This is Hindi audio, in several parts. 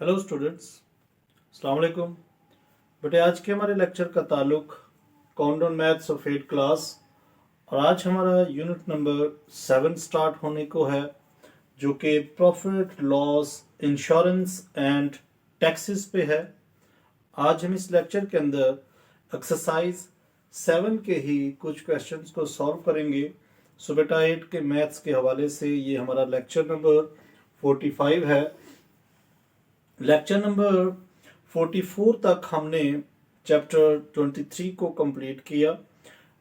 हेलो स्टूडेंट्स, अस्सलाम वालेकुम। बेटे आज के हमारे लेक्चर का ताल्लुक काउंटडाउन मैथ्स ऑफ 8 क्लास और आज हमारा यूनिट नंबर 7 स्टार्ट होने को है, जो कि profit loss insurance and taxes पे है। आज हम इस लेक्चर के अंदर एक्सरसाइज 7 के ही कुछ क्वेश्चंस को सॉल्व करेंगे। सो बेटा 8 के मैथ्स के हवाले से ये हमारा लेक्चर नंबर 45 है। लेक्चर नंबर 44 तक हमने चैप्टर 23 को कंप्लीट किया।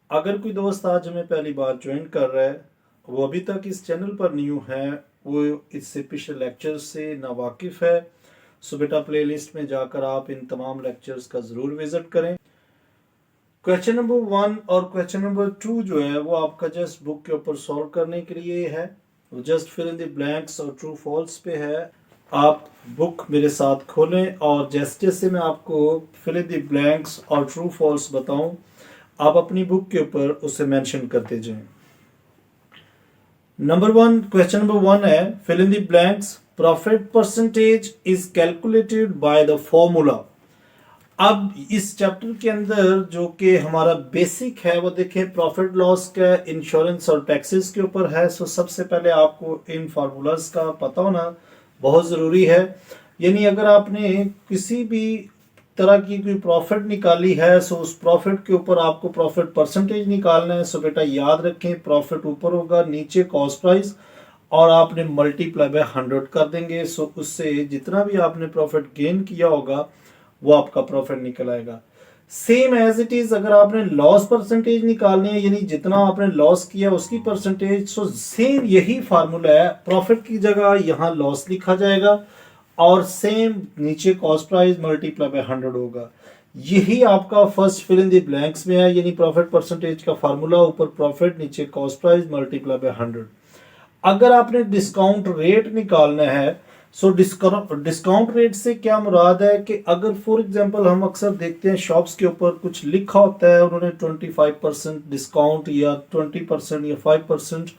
अगर कोई दोस्त आज हमें पहली बार ज्वाइन कर रहा है, वो अभी तक इस चैनल पर न्यू है, वो इससे पिछले लेक्चर से नावाकिफ है, सो बेटा प्लेलिस्ट में जाकर आप इन तमाम लेक्चर्स का ज़रूर विजिट करें। क्वेश्चन नंबर 1 और क्वेश्चन नंबर 2 जो है वो आपका जस्ट बुक के ऊपर सॉल्व करने के लिए है। वो just fill in the blanks और ट्रू फॉल्स पे है। आप बुक मेरे साथ खोलें और जैसे जैसे मैं आपको फिल इन द ब्लैंक्स और ट्रू फॉल्स बताऊं, आप अपनी बुक के ऊपर उसे मेंशन करते जाएं। क्वेश्चन नंबर 1 है fill in the blanks. Profit percentage is calculated by the formula. अब इस चैप्टर के अंदर जो कि हमारा बेसिक है वो देखें प्रॉफिट लॉस का इंश्योरेंस और टैक्सेस के ऊपर है। सो सबसे पहले आपको इन फार्मूलाज का पता होना बहुत ज़रूरी है। यानी अगर आपने किसी भी तरह की कोई प्रॉफिट निकाली है, सो उस प्रॉफिट के ऊपर आपको प्रॉफिट परसेंटेज निकालना है। सो बेटा याद रखें प्रॉफिट ऊपर होगा, नीचे कॉस्ट प्राइस, और आपने मल्टीप्लाई बाय 100 कर देंगे। सो उससे जितना भी आपने प्रॉफिट गेन किया होगा वो आपका प्रॉफिट निकल आएगा। सेम एज इट इज अगर आपने लॉस परसेंटेज निकालनी है, यानी जितना आपने लॉस किया उसकी परसेंटेज, सो सेम यही फार्मूला है। प्रॉफिट की जगह यहाँ लॉस लिखा जाएगा और सेम नीचे कॉस्ट प्राइस मल्टीप्लाई बाय 100 होगा। यही आपका first fill in the blanks में है, यानी प्रॉफिट परसेंटेज का फार्मूला, ऊपर प्रॉफिट नीचे कॉस्ट प्राइस मल्टीप्लाई बाय 100। अगर आपने डिस्काउंट रेट निकालना है, सो डिस्काउंट रेट से क्या मुराद है कि अगर फॉर एग्जांपल हम अक्सर देखते हैं शॉप्स के ऊपर कुछ लिखा होता है, उन्होंने 25% डिस्काउंट या 20% या 5%,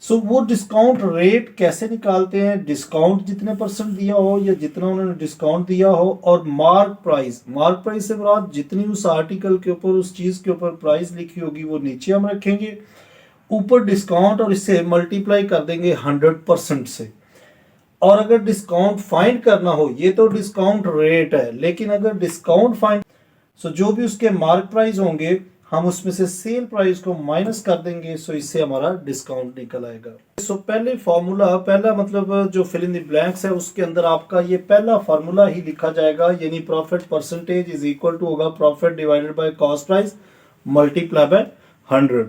सो वो डिस्काउंट रेट कैसे निकालते हैं? डिस्काउंट जितने परसेंट दिया हो या जितना उन्होंने डिस्काउंट दिया हो, और मार्क प्राइस से मुराद जितनी उस आर्टिकल के ऊपर उस चीज के ऊपर प्राइस लिखी होगी वो नीचे हम रखेंगे, ऊपर डिस्काउंट, और इससे मल्टीप्लाई कर देंगे 100% से। और अगर डिस्काउंट फाइंड करना हो, ये तो डिस्काउंट रेट है, लेकिन अगर डिस्काउंट फाइंड, सो जो भी उसके मार्क प्राइस होंगे हम उसमें से सेल प्राइस को माइनस कर देंगे, सो इससे हमारा डिस्काउंट निकल आएगा। सो पहले फॉर्मूला, पहला मतलब जो फिल इन द ब्लैंक्स है उसके अंदर आपका ये पहला फॉर्मूला ही लिखा जाएगा, यानी profit percentage is equal to होगा profit divided by cost price multiply by 100।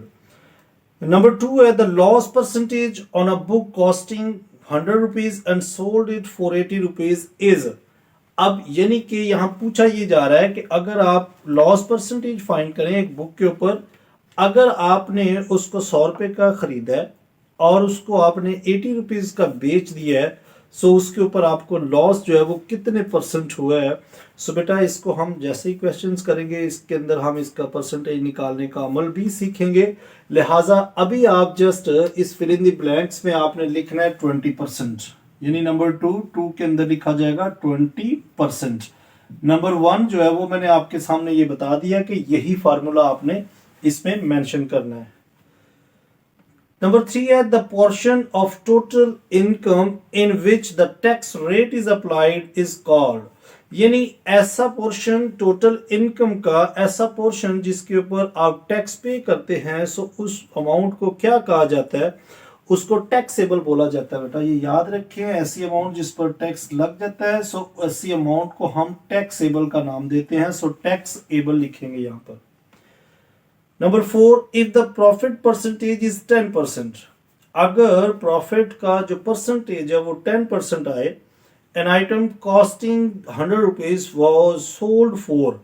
Number 2 है the loss percentage on a book costing 100 rupees and sold it for 80 rupees is. अब यानी कि यहां पूछा ये जा रहा है कि अगर आप लॉस परसेंटेज फाइंड करें एक बुक के ऊपर, अगर आपने उसको 100 रुपए का खरीदा है और उसको आपने 80 रुपीज का बेच दिया है, सो उसके ऊपर आपको लॉस जो है वो कितने परसेंट हुआ है। सो बेटा इसको हम जैसे ही क्वेश्चंस करेंगे इसके अंदर हम इसका परसेंटेज निकालने का अमल भी सीखेंगे। लिहाजा अभी आप जस्ट इस फिल इन द ब्लैंक्स में आपने लिखना है 20%, यानी नंबर 2 के अंदर लिखा जाएगा 20%। नंबर 1 जो है वो मैंने आपके सामने ये बता दिया कि यही फार्मूला आपने इसमें मेंशन करना है। नंबर 3 है the portion of total income in which the tax rate is applied is called. यानी ऐसा पोर्शन टोटल इनकम का, ऐसा पोर्शन जिसके ऊपर आप टैक्स पे करते हैं, सो उस अमाउंट को क्या कहा जाता है? उसको टैक्सेबल बोला जाता है। बेटा ये याद रखें, ऐसी अमाउंट जिस पर टैक्स लग जाता है, सो ऐसी अमाउंट को हम टैक्सेबल का नाम देते हैं। सो टैक्सेबल लिखेंगे यहां पर। Number 4 if the profit percentage is 10%। अगर प्रॉफिट का जो परसेंटेज है वो 10% आए, an item costing 100 rupees was sold for,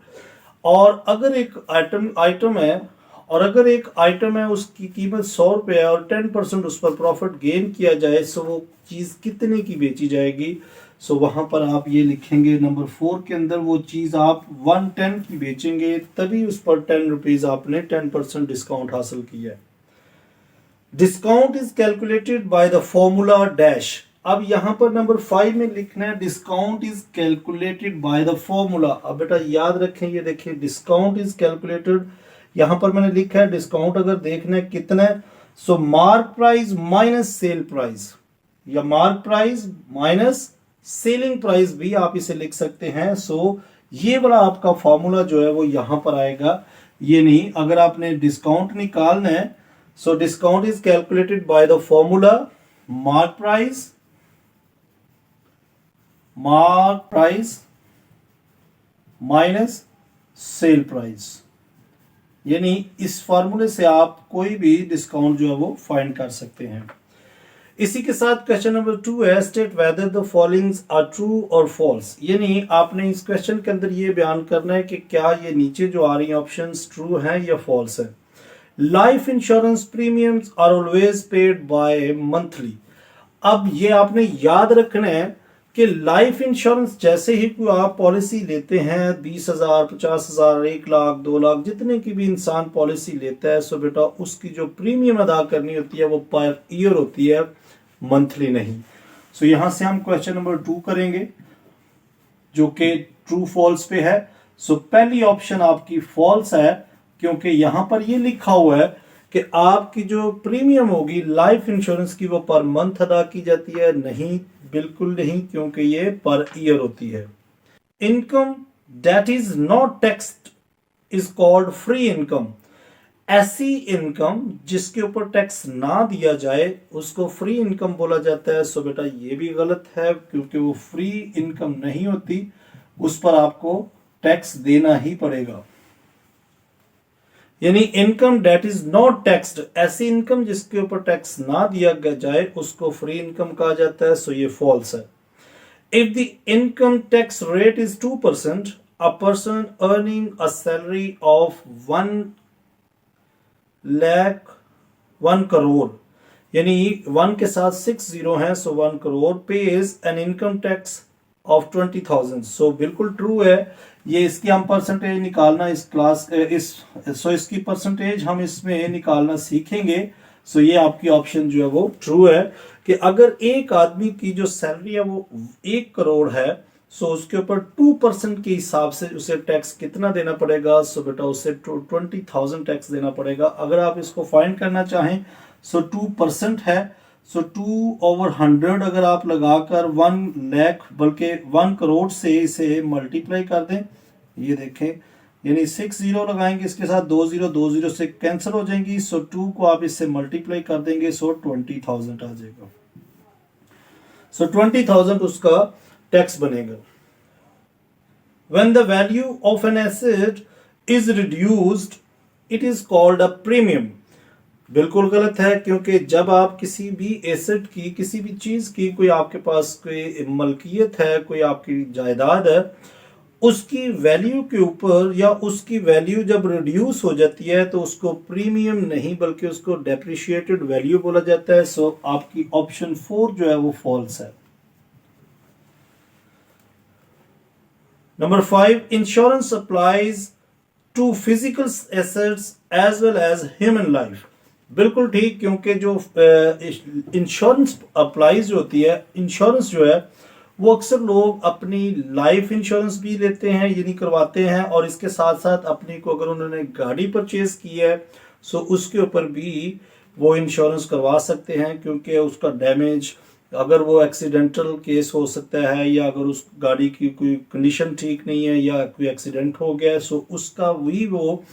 और अगर एक आइटम है और अगर एक आइटम है उसकी कीमत 100 रुपये है और 10% उस पर प्रॉफिट गेन किया जाए, सो वो चीज़ कितने की बेची जाएगी? सो वहां पर आप ये लिखेंगे नंबर 4 के अंदर वो चीज़ आप 110 की बेचेंगे, तभी उस पर 10 रुपीज आपने 10% डिस्काउंट हासिल किया है। Discount is calculated by the formula dash. अब यहाँ पर नंबर 5 में लिखना है discount is calculated by the formula. अब बेटा याद रखें, ये देखिए डिस्काउंट इज कैलकुलेटेड, यहाँ पर मैंने लिखा है डिस्काउंट अगर देखना है कितना है, so mark price minus sale price, या mark price minus selling price भी आप इसे लिख सकते हैं। सो ये वाला आपका फॉर्मूला जो है वो यहां पर आएगा, ये नहीं। अगर आपने डिस्काउंट निकालना है, so discount is calculated by the formula mark price minus sale price, यानी इस फॉर्मूले से आप कोई भी डिस्काउंट जो है वो फाइंड कर सकते हैं। इसी के साथ क्वेश्चन नंबर 2 है state whether the followings are true और फॉल्स, यानी आपने इस क्वेश्चन के अंदर ये बयान करना है कि क्या ये नीचे जो आ रही ऑप्शंस ट्रू हैं या फॉल्स है। Life insurance premiums are always paid by monthly. अब ये आपने याद रखना है कि लाइफ इंश्योरेंस जैसे ही कोई आप पॉलिसी लेते हैं 20,000, 50,000, 1 लाख, 2 लाख, जितने की भी इंसान पॉलिसी लेता है, सो बेटा उसकी जो प्रीमियम अदा करनी होती है वो पर ईयर होती है, मंथली नहीं। सो यहां से हम क्वेश्चन नंबर 2 करेंगे जो कि ट्रू फॉल्स पे है। सो पहली ऑप्शन आपकी फॉल्स है, क्योंकि यहां पर ये लिखा हुआ है कि आपकी जो प्रीमियम होगी लाइफ इंश्योरेंस की वो पर मंथ अदा की जाती है। नहीं, बिल्कुल नहीं, क्योंकि ये पर ईयर होती है। Income that is not taxed is called free income. ऐसी इनकम जिसके ऊपर टैक्स ना दिया जाए उसको फ्री इनकम बोला जाता है। सो बेटा ये भी गलत है, क्योंकि वो फ्री इनकम नहीं होती, उस पर आपको टैक्स देना ही पड़ेगा। यानी income that is not taxed, ऐसी इनकम जिसके ऊपर टैक्स ना दिया जाए उसको फ्री इनकम कहा जाता है। सो ये फॉल्स है। If the income tax rate is 2%, a person earning a salary of 1 crore, यानी 1 के साथ 6 जीरो है, सो 1 crore page an income tax of 20,000। सो बिल्कुल ट्रू है। ये इसकी हम परसेंटेज निकालना इसकी परसेंटेज हम इसमें निकालना सीखेंगे। सो ये आपकी ऑप्शन जो है वो ट्रू है कि अगर एक आदमी की जो सैलरी है वो 1 करोड़ है, सो उसके ऊपर 2% के हिसाब से उसे टैक्स कितना देना पड़ेगा। सो बेटा उसे 20,000 टैक्स देना पड़ेगा। अगर आप इसको फाइंड करना चाहें, सो 2% है, सो 2/100 अगर आप लगाकर 1 लाख बल्कि 1 करोड़ से इसे मल्टीप्लाई कर दें, ये देखें, यानी 6 जीरो लगाएंगे, इसके साथ 2 जीरो से कैंसिल हो जाएंगी। सो 2 को आप इससे मल्टीप्लाई कर देंगे, सो 20,000 आ जाएगा। सो 20,000 उसका टैक्स बनेगा। When the value of an asset is reduced, it is called a premium। बिल्कुल गलत है, क्योंकि जब आप किसी भी एसेट की, किसी भी चीज की, कोई आपके पास कोई मलकियत है, कोई आपकी जायदाद है, उसकी वैल्यू के ऊपर या उसकी वैल्यू जब रिड्यूस हो जाती है तो उसको प्रीमियम नहीं बल्कि उसको डेप्रिशिएटेड वैल्यू बोला जाता है। सो आपकी ऑप्शन 4 जो है वो फॉल्स है। Number 5, insurance applies to physical assets as well as human life. बिल्कुल ठीक, क्योंकि जो इंश्योरेंस अप्लाइज होती है, इंश्योरेंस जो है वो अक्सर लोग अपनी लाइफ इंश्योरेंस भी लेते हैं, यानी करवाते हैं, और इसके साथ साथ अपनी को अगर उन्होंने गाड़ी परचेज की है सो उसके ऊपर भी वो इंश्योरेंस करवा सकते हैं, क्योंकि उसका डैमेज, अगर वो एक्सीडेंटल केस हो सकता है, या अगर उस गाड़ी की कोई कंडीशन ठीक नहीं है या कोई एक्सीडेंट हो गया है, सो उसका भी वो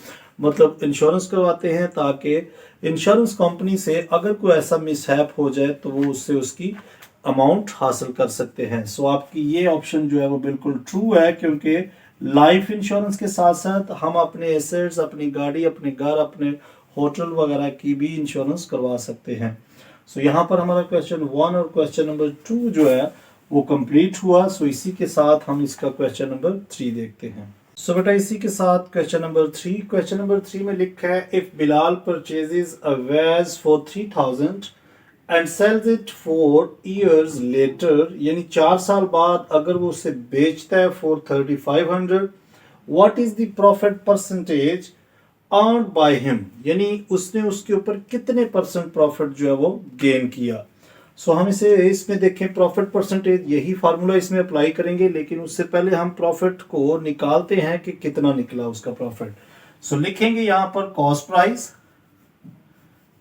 मतलब इंश्योरेंस करवाते हैं, ताकि इंश्योरेंस कंपनी से अगर कोई ऐसा मिसहैप हो जाए तो वो उससे उसकी अमाउंट हासिल कर सकते हैं। सो आपकी ये ऑप्शन जो है वो बिल्कुल ट्रू है, क्योंकि लाइफ इंश्योरेंस के साथ साथ हम अपने एसेट्स, अपनी गाड़ी, अपने घर, अपने होटल वगैरह की भी इंश्योरेंस करवा सकते हैं। सो यहाँ पर हमारा क्वेश्चन 1 और क्वेश्चन नंबर 2 जो है वो कंप्लीट हुआ। सो इसी के साथ हम इसका क्वेश्चन नंबर 3 देखते हैं। सो बेटा इसी के साथ क्वेश्चन नंबर 3 में लिखा है if Bilal purchases a vase for 3,000 and sells it 4 years later, यानी 4 साल बाद अगर वो उसे बेचता है for 3,500, what is the profit percentage earned by him, यानी उसने उसके ऊपर कितने % प्रॉफिट जो है वो गेन किया। सो हम इसे इसमें देखें प्रॉफिट परसेंटेज, यही फार्मूला इसमें अप्लाई करेंगे, लेकिन उससे पहले हम प्रॉफिट को निकालते हैं कि कितना निकला उसका प्रॉफिट। सो लिखेंगे यहाँ पर कॉस्ट प्राइस,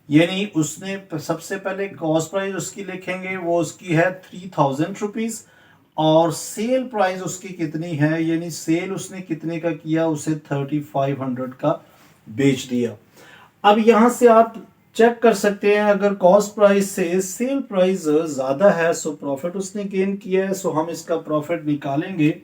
यानी उसने सबसे पहले कॉस्ट प्राइस उसकी लिखेंगे, वो उसकी है 3000 रुपीज, और सेल प्राइस उसकी कितनी है, यानी सेल उसने कितने का किया, उसे 3500 का बेच दिया। अब यहां से आप चेक कर सकते हैं, अगर कॉस्ट प्राइस से सेल प्राइस ज्यादा है सो प्रॉफिट उसने गेन किया है। सो हम इसका प्रॉफिट निकालेंगे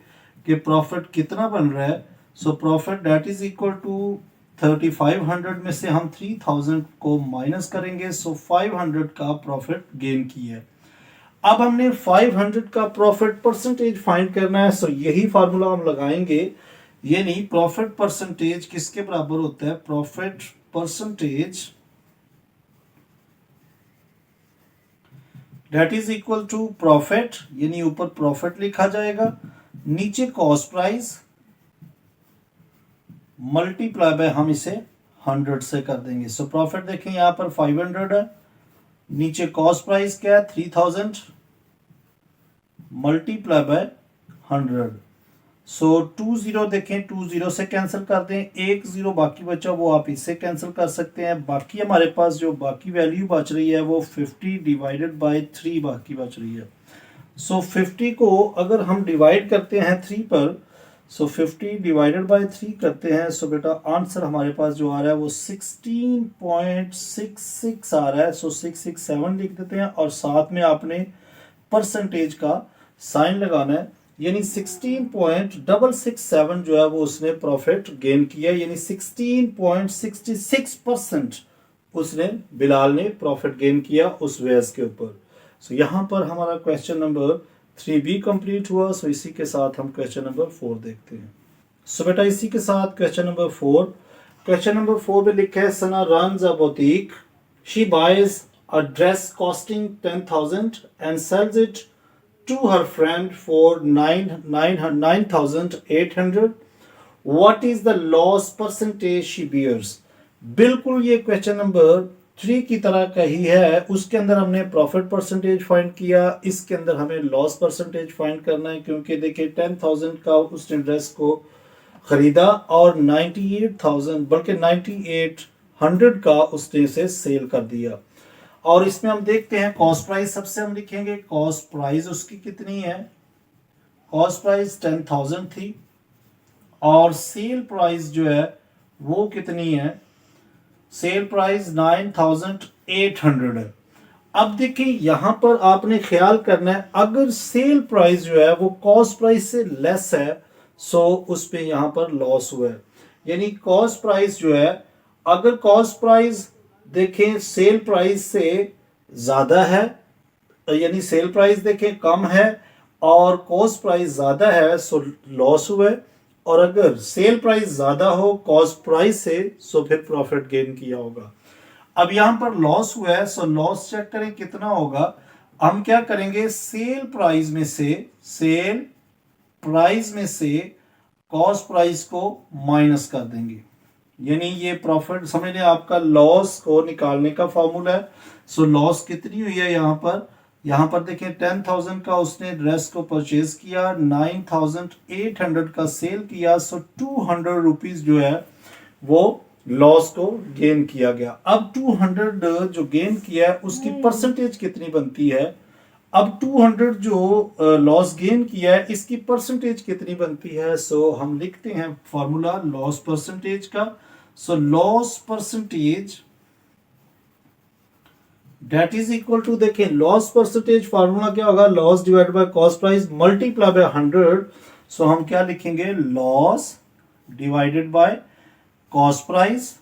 कि प्रॉफिट कितना बन रहा है। So profit that is equal to 3500 में से हम 3000 को माइनस करेंगे, सो 500 का प्रॉफिट गेन किया है। अब हमने 500 का प्रॉफिट परसेंटेज फाइंड करना है। सो यही फार्मूला हम लगाएंगे, यानी प्रॉफिट परसेंटेज किसके बराबर होता है, profit percentage that is equal to profit, यानी ऊपर प्रॉफिट लिखा जाएगा, नीचे कॉस्ट प्राइस मल्टीप्लाई बाय हम इसे 100 से कर देंगे। सो प्रॉफिट देखें यहां पर 500 है, नीचे कॉस्ट प्राइस क्या है 3000 मल्टीप्लाई बाय 100। सो 20 देखें, 20 से कैंसिल कर दें, 10 बाकी बचा वो आप इससे कैंसिल कर सकते हैं। बाकी हमारे पास जो बाकी वैल्यू बच रही है वो 50 डिवाइडेड बाय 3 बाकी बच रही है। सो 50 को अगर हम डिवाइड करते हैं 3 पर, सो 50 डिवाइडेड बाय 3 करते हैं, सो बेटा आंसर हमारे पास जो आ रहा है वो 16.66 आ रहा है। सो 667 लिख देते हैं, और साथ में आपने परसेंटेज का साइन लगाना है, यानी 16.667 जो है वो उसने प्रॉफिट गेन किया, यानी 16.66% उसने बिलाल ने प्रॉफिट गेन किया उस वेज के ऊपर। सो यहां पर हमारा क्वेश्चन नंबर 3B कंप्लीट हुआ। सो इसी के साथ हम क्वेश्चन नंबर 4 देखते हैं। सो बेटा इसी के साथ क्वेश्चन नंबर 4, क्वेश्चन नंबर 4 में लिखा है Sana runs a boutique, she buys a dress costing 10,000 and sells it to her friend for 9,800. What is the loss percentage she bears? बिल्कुल ये क्वेश्चन नंबर 3 की तरह का ही है। उसके अंदर हमने प्रॉफिट परसेंटेज फाइंड किया, इसके अंदर हमें लॉस परसेंटेज फाइंड करना है, क्योंकि देखिए 10,000 का उसने ड्रेस को खरीदा और 98,000 बल्कि 9800 का उसने इसे सेल कर दिया। और इसमें हम देखते हैं कॉस्ट प्राइस सबसे हम लिखेंगे, कॉस्ट प्राइस उसकी कितनी है, कॉस्ट प्राइस 10,000 थी, और सेल प्राइस जो है वो कितनी है, सेल प्राइस 9,800 है। अब देखिए यहां पर आपने ख्याल करना है, अगर सेल प्राइस जो है वो कॉस्ट प्राइस से लेस है सो उस पे यहां पर लॉस हुआ है। यानी कॉस्ट प्राइस जो है, अगर कॉस्ट प्राइस देखें सेल प्राइस से ज्यादा है, यानी सेल प्राइस देखें कम है और कॉस्ट प्राइस ज्यादा है सो लॉस हुआ है, और अगर सेल प्राइस ज्यादा हो कॉस्ट प्राइस से सो फिर प्रॉफिट गेन किया होगा। अब यहां पर लॉस हुआ है सो लॉस चेक करें कितना होगा। हम क्या करेंगे, सेल प्राइस में से कॉस्ट प्राइस को माइनस कर देंगे, यानी ये प्रॉफिट समझ लें आपका लॉस को निकालने का फॉर्मूला है। सो लॉस कितनी हुई है यहां पर देखें 10,000 का उसने ड्रेस को परचेज किया, 9,800 का सेल किया, सो 200 रुपीज जो है वो लॉस को गेन किया गया। अब 200 जो गेन किया है उसकी परसेंटेज कितनी बनती है, अब 200 जो लॉस गेन किया है इसकी परसेंटेज कितनी बनती है। सो हम लिखते हैं फॉर्मूला लॉस परसेंटेज का। So loss percentage that is equal to, देखें लॉस परसेंटेज फार्मूला क्या होगा, loss divide by cost price multiply by 100। So हम क्या लिखेंगे, loss divided by cost price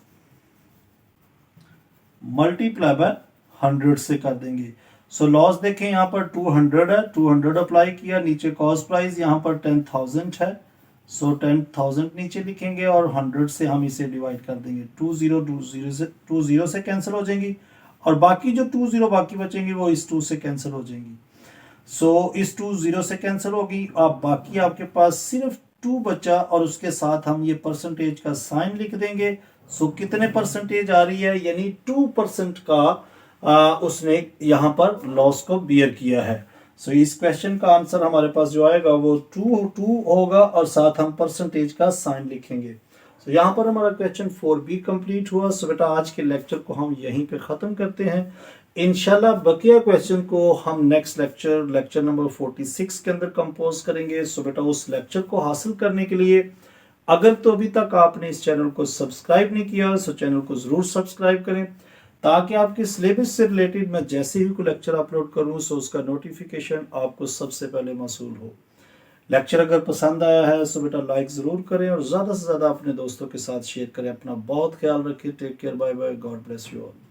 multiply by 100 से कर देंगे। सो लॉस देखें यहां पर 200 है, 200 अप्लाई किया, नीचे कॉस्ट प्राइस यहां पर 10,000 है, सो 10,000 नीचे लिखेंगे और 100 से हम इसे डिवाइड कर देंगे। 20 से कैंसिल हो जाएंगी, और बाकी जो 20 बाकी बचेंगे वो इस 2 से कैंसिल हो जाएंगी। सो इस 20 से कैंसिल होगी, अब बाकी आपके पास सिर्फ 2 बचा, और उसके साथ हम ये परसेंटेज का साइन लिख देंगे। सो कितने परसेंटेज आ रही है, यानी 2% का उसने यहाँ पर लॉस को बियर किया है। सो इस क्वेश्चन का आंसर हमारे पास जो आएगा वो 2 होगा और साथ हम परसेंटेज का साइन लिखेंगे। सो यहाँ पर हमारा क्वेश्चन 4B कंप्लीट हुआ। सो बेटा आज के लेक्चर को हम यहीं पे ख़त्म करते हैं। इंशाल्लाह बकिया क्वेश्चन को हम नेक्स्ट लेक्चर नंबर 46 के अंदर कंपोज करेंगे। सो बेटा उस लेक्चर को हासिल करने के लिए अगर तो अभी तक आपने इस चैनल को सब्सक्राइब नहीं किया सो चैनल को ज़रूर सब्सक्राइब करें, ताकि आपके सिलेबस से रिलेटेड मैं जैसे ही कोई लेक्चर अपलोड करूं सो उसका नोटिफिकेशन आपको सबसे पहले मौसूल हो। लेक्चर अगर पसंद आया है सो बेटा लाइक ज़रूर करें और ज़्यादा से ज़्यादा अपने दोस्तों के साथ शेयर करें। अपना बहुत ख्याल रखें। Take care, bye bye, God bless you all.